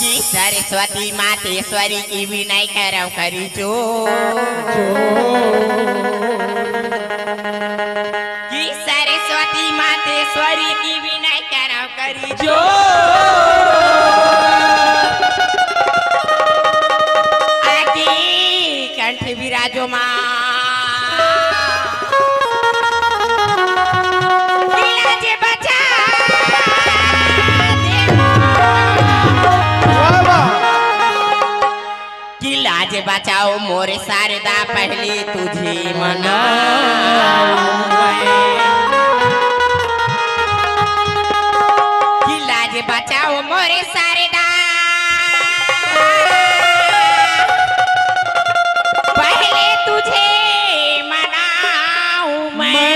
सरस्वती मातेश्वरी की विनय करम करी जो कि सरस्वती मातेश्वरी की विनय करम करी जो आगे कंठ विराजो मां बचाओ मोरे शारदा पहले तुझे मना कि लाज बचाओ मोरे शारदा पहले तुझे मनाऊं मैं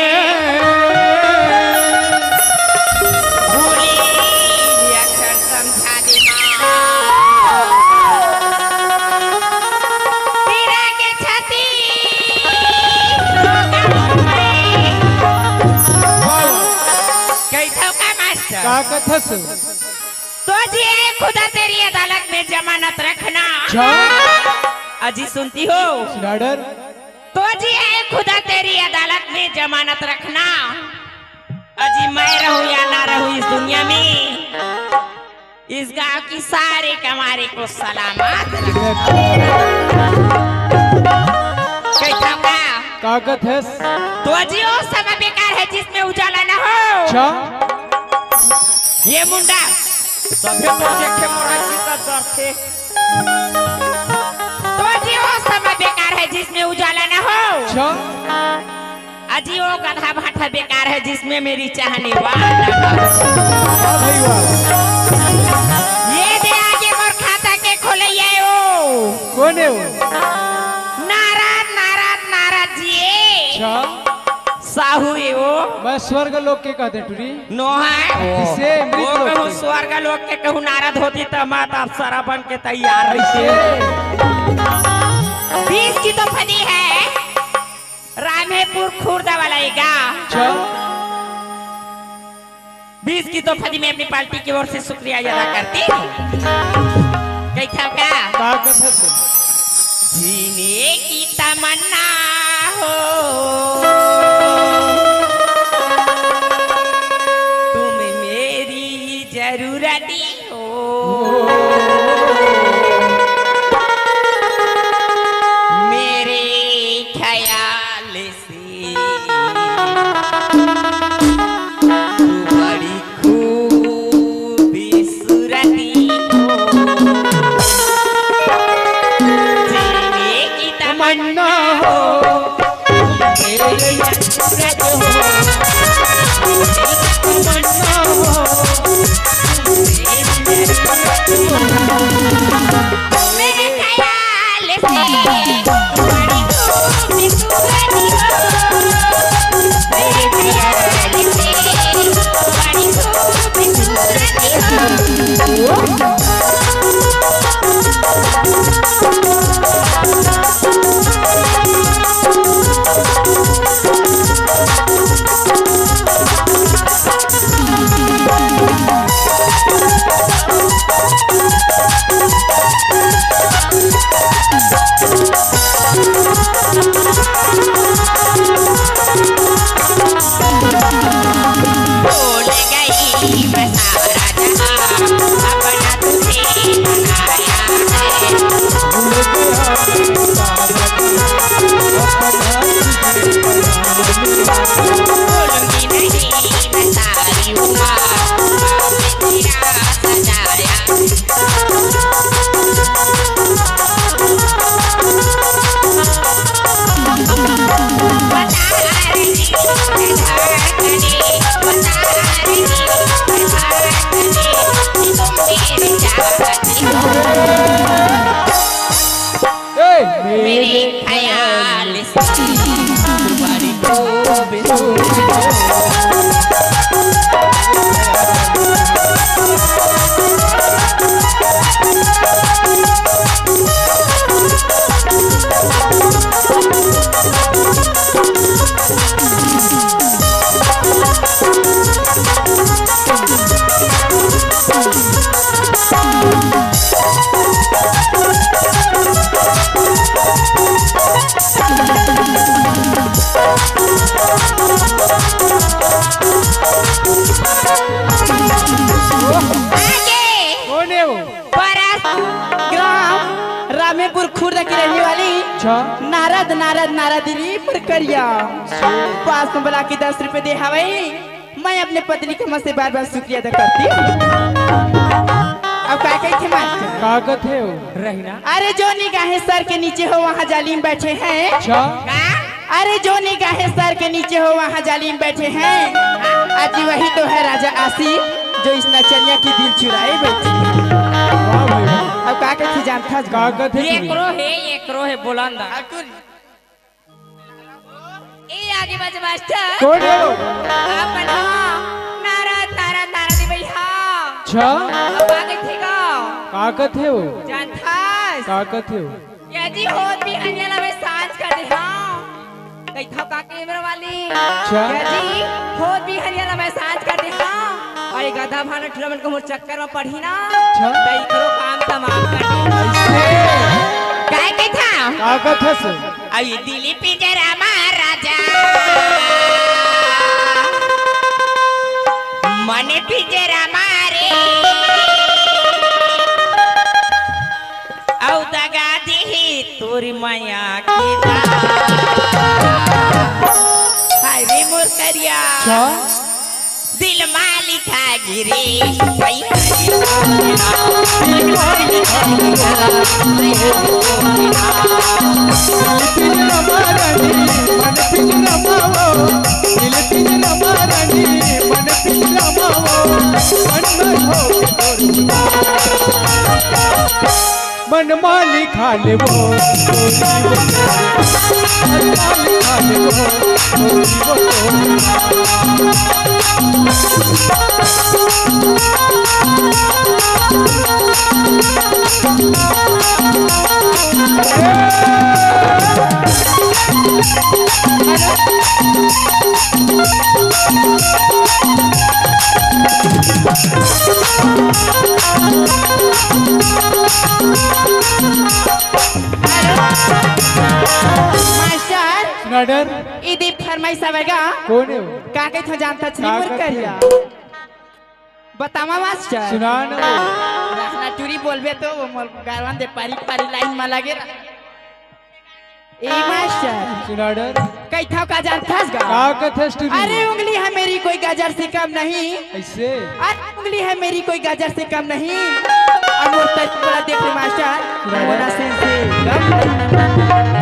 भूली अक्षर समझा दे तो जी खुदा तेरी अदालत में जमानत रखना अजी सुनती हो तो जी खुदा तेरी अदालत में जमानत रखना अजी मैं रहूं या ना रहूं इस दुनिया में इस गांव की सारे कमारे को सलामत कागज है तो जी वो समय बेकार है जिसमें उजाला ना हो ये मुंडा सभे तो देखे मोराई का दर्थे तो जी वो समय बेकार है जिसमें उजाला ना हो अजी वो गधा भाटा बेकार है जिसमें मेरी चाहने वाला ये दे आगे मोर खाता के खोलैया ओ कौन है वो नाराज जी साहू है वो मैं स्वर्ग लोक के कहते टुरी नो है किसे वो कहूँ स्वर्ग लोक के कहूँ नारद होती तो माता अप्सरा बन के तैयार रही 20 की तो फनी है रामेपुर खुर्दा वाला एगा 20 की तो फनी में अपनी पार्टी की ओर से शुक्रिया अदा करती हूँ कैसा क्या जीने की तमन्ना हो जरूरती हो मेरे ख्याल से तू बड़ी खूबसूरती हो जीने की तमन्ना हो मेरे जरूरत हो तमन्ना हो मेरे ख्याल से बड़ी खूबसूरती हो मेरे ख्याल से बड़ी खूबसूरती हो भूल गई मैं सारा जहां अपना रामेपुर खुर्द की रहने वाली अच्छा नारद नारद नारदिनी प्रक्रिया पास में बुला के 10 रुपए दे हवाई मैं अपने पत्नी के मुँह से बार बार शुक्रिया अदा करती हूँ। अब क्या कही थे मास्टर? कागज है वो रहना अरे जो निगाहें सर के नीचे हो वहाँ जालिम बैठे हैं। अच्छा अरे जो निगाहें सर के नीचे हो वहाँ जालिम बैठे हैं। आज वही तो है राजा आसिफ जो इस नचनिया की दिल चुराए बैठे। वाह भाई वाह। अब क्या कहती जानता है? कागज है टुरी। एक रो है बुलंदा ए आगे बज मास्टर कौन है वो अपना नारद नारद नारद भैया अच्छा अब आगे ठीका कागज है वो जानता कागज है वो ये जी होत भी हनियाला में सांझ कर दे हां कई था का कैमरा वाली अच्छा ये जी होत भी हनियाला में सांझ कर दे हां और ये गधा भाना ठुरमन को मोर चक्कर में पढ़ी ना अच्छा तई करो काम तमाम कर दे ऐसे काय के था कागज है से आई दिली पिंजरा महाराजा मने पिंजरा मारे औ दगा दी तोरी माया की हाय रे मोर करिया अच्छा दिल मालिका गिरे भाई दिल मालिका पिंजरा मारनी मन पिंजरा मावो दिल पिंजरा मारनी मन पिंजरा मावो मन माली खा ले वो मन माली खा ले वो मास्टर नडर इदी फरमाइश आवेगा कौन है वो का कही था जानता छनी मोर करिया बतावा मास्टर सुना ना वो रहना टूरी बोलबे तो वो मोर गारवान दे पारी पारी लाइन में लगे ए मास्टर सुनाडर कही था का जानता है कागज है स्टूरी अरे उंगली है मेरी कोई गाजर से कम नहीं। ऐसे अरे उंगली है मेरी कोई गाजर से कम नहीं। अमोर तक बड़ा देख ले मास्टर मोना से कम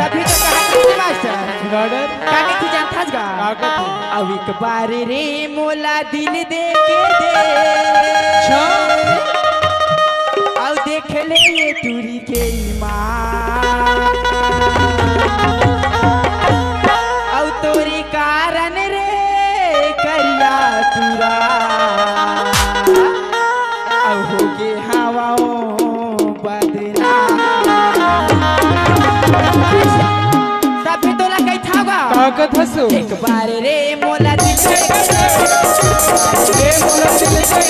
तभी तो कहा कि मास्टर सुनाडर का कही जानता है कागज है अब एक बार रे मोला दिल दे के दे अच्छा और देख ले ये टूरी के ईमान और तोरी कारण रे करिया तुरा और हो गे हवाओं बदना तभी तोला कही था कागज है सो एक बार रे मोला दिल दे के दे रे मोला दिल से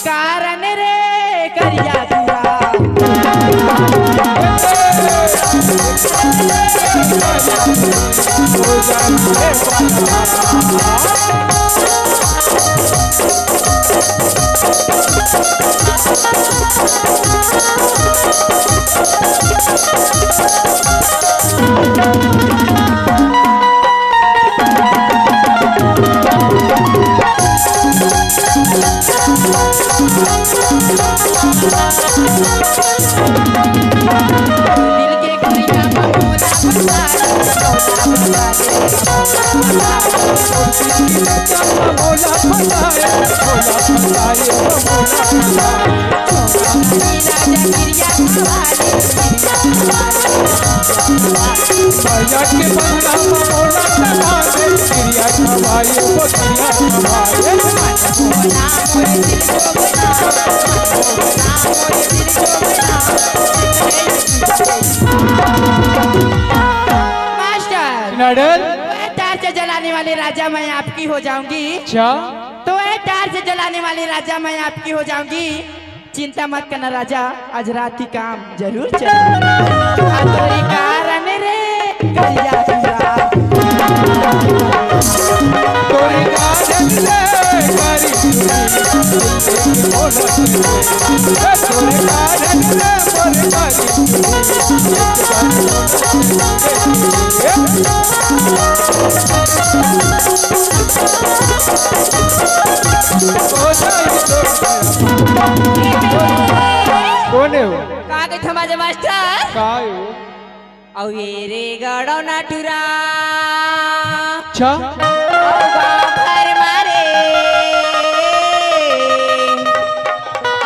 कारण रे करिया तुरा दिल के करिया मोला मास्टर नडर टार से जलाने वाले राजा मैं आपकी हो जाऊंगी। अच्छा तो टार से जलाने वाले राजा मैं आपकी हो जाऊंगी। चिंता मत करना राजा आज रात की काम जरूर चलेगी कारण रे करिया तुरा तोरी काजल रे करी बोला तोरे कारण रे मोर काली कौन है वो कहाँ गए थे माजे मास्टर का है वो औ ये रे गड़ो नाटुरा अच्छा घर मारे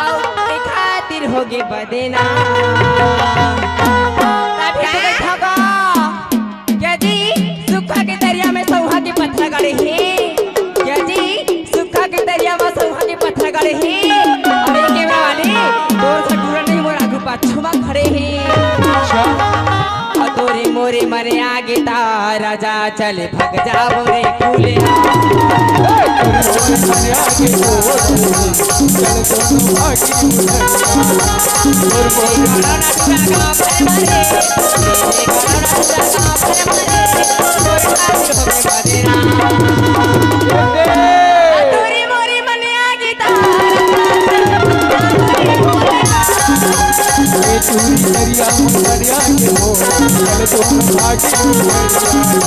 औ के खातिर होगे बदेना क्या जी सुखा के दरिया में सौहा के पत्थर गड़े हैं क्या जी सुखा के दरिया में सौहा के पत्थर गड़े हैं और एक कैमरा वाले दूर से दूर नहीं मोर आगू पाछू में खड़े हैं और तोरे मोरे मरे आगे ता राजा चले भग जा मोरे फूले तोरे मोरे मने आगे ता दरिया दरिया के हो चल तो आगे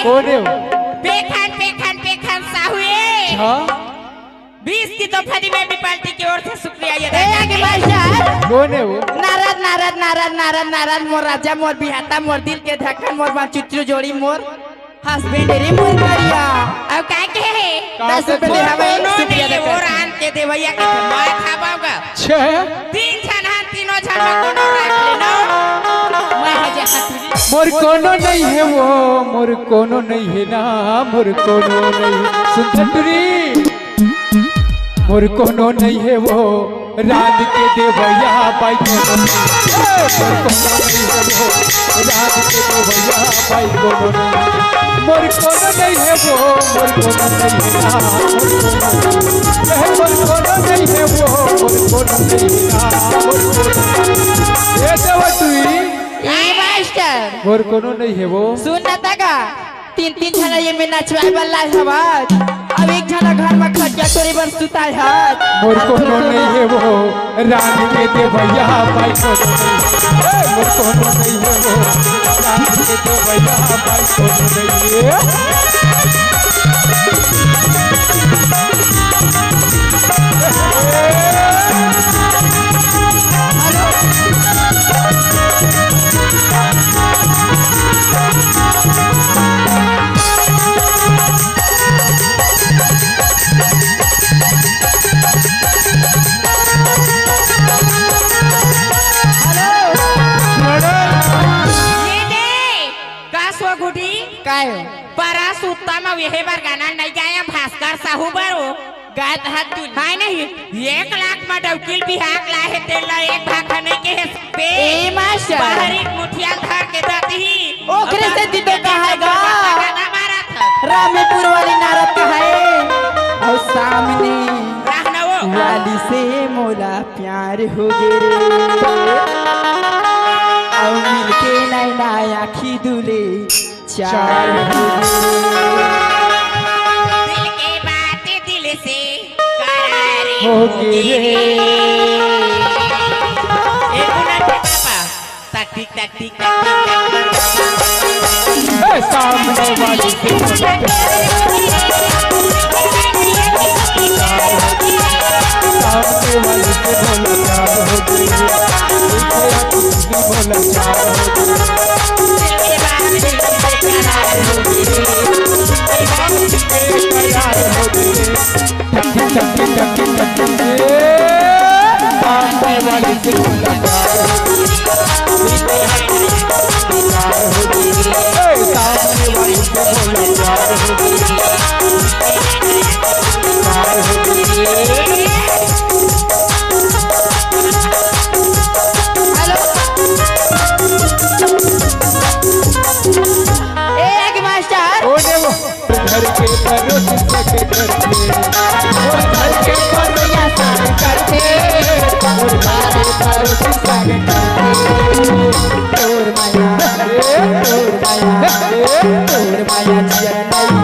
कौन है वो पेखन साहुए हाँ 20 की तो फदी में भी पार्टी की ओर से शुक्रिया कौन है वो नारद नारद नारद नारद नारद मोर राजा मोर बिहाता मोर दिल के धड़कन मोर बाचुत्रो जोड़ी मोर हस्बैंड रे मोर करिया अब काय के है 10 रुपए दे हमें शुक्रिया नहीं देकर और आन के दे भैया के मैं खाबाऊंगा छह तीन छन हां तीनों छन में कोनो रख लेना मैं हजे हाथुरी मोर कोनो नहीं है वो मोर कोनो नहीं है ना मोर कोनो नहीं सुंदरी मोर कोनो नहीं है वो रात के देवैया पाई कोनो नहीं रात के देवैया पाई कोनो नहीं मोर कोनो नहीं है वो मोर कोनो नहीं है ना मोर कोनो नहीं है वो मोर कोनो नहीं है ना मोर कोनो ये देवतुई ए मास्टर मोर कोनो नहीं है वो सुन ना तका तीन तीन जना ये में नचवाए वाला हवाज अब एक जना घर में खटिया तोरे बर सुताई हाथ मोर कोनो नहीं है वो रानी के दे भैया भाई कोनो नहीं मोर कोनो नहीं है वो रानी के दे भैया भाई कोनो नहीं है काय परास उत्तम वेहे बार गाना नहीं गाया भास्कर साहू बरो गायत हाथ तू हाय नहीं 1 लाख में डवकिल भी हाक लाहे तेला एक भाखा नहीं के है पे ए मास्टर बाहर एक मुठिया धर के जाती ही ओकरे से दीदे कहेगा गाना मारा था रामेपुर वाली नारद कहे और सामने रहना वो वाली से मोला प्यार हो गे रे और मिलके नैना आखी दुले चार हो दिल के बात दिल से करार हो गे रे एक मिनट पापा तक टिक तक टिक तक सामने वाली से सामने वाली से बोला चार हो गई बोला चार हो सामने वाली से बोला सामने वाली से बोला परोस सके करते और घर के कोरिया साग करते और बारे परोस साग करते और माया जिया नहीं